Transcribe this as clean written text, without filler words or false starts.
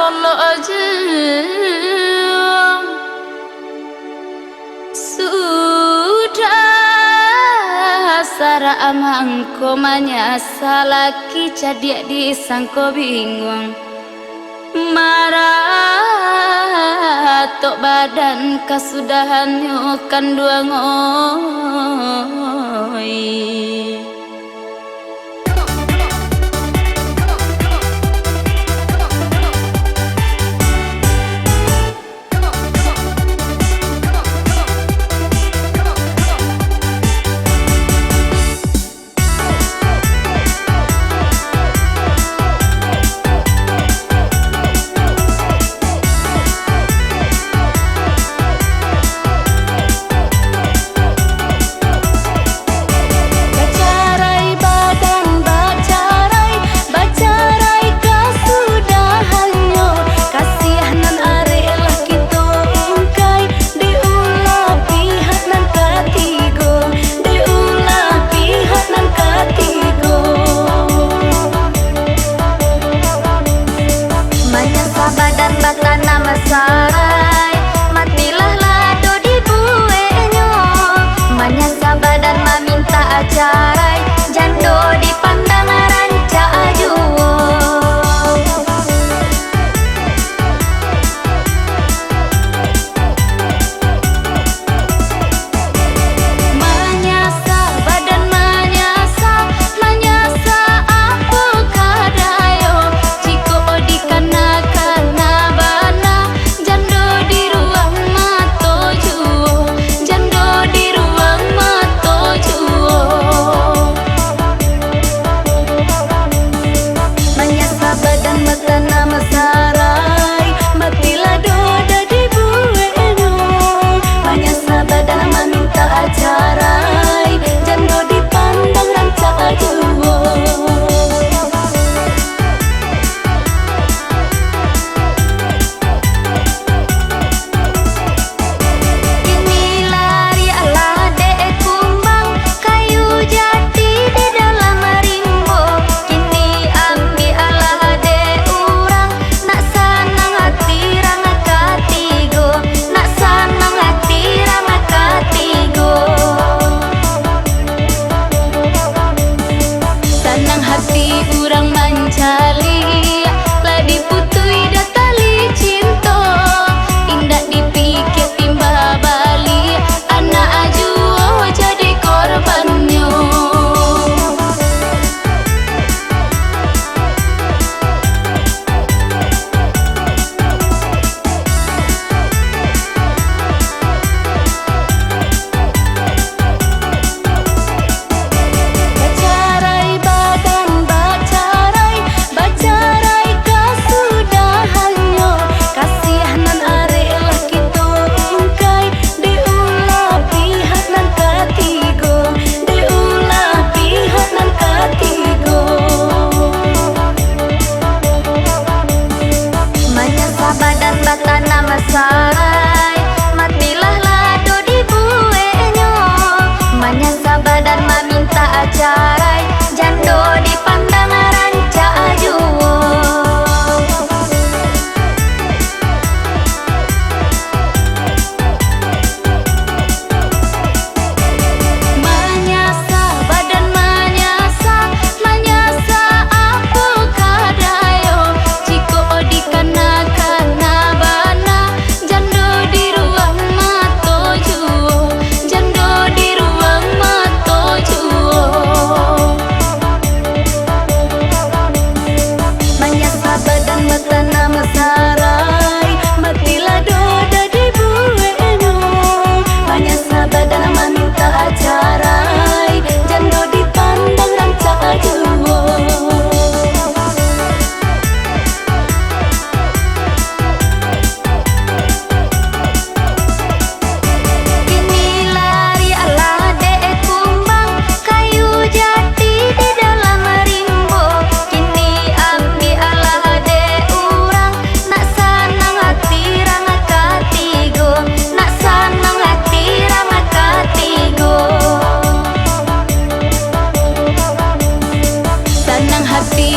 solo aja sudah sara amangko manyasa laki cadia disangko bingung marah tok badan kasudahan nyukan dua ngoy. Sarai matilah lado di buenyo manyasa badan meminta ajarai jando dipandang ranca ajuo manyasa badan manyasa aku kadayo ciko dikanakan ajarai jando dipandang ranca ajuo kini lari ala dek kumbang kayu jati di dalam rimbo kini ambil ala dek urang nak sanang hati rang katigo nak sanang hati rang katigo sanang hati urang mancali lah diputui datali cinta indah dipikir timba bali anak ajuo jadi korbannya badan batana masarai matilah lado di buenyo manyasa badan meminta ajarai jando dipandang ranca ajuo manyasa badan manyasa aku kadayo ciko dikanakan sarai matilah doda di buenyo manyasa badan meminta ajarai jando dipandang ranca ajuo kini lari ala dek kumbang kayu jati di dalam rimbo kini ambil ala dek urang nak sanang hati rang katigo nak sanang hati rang katigo sanang hati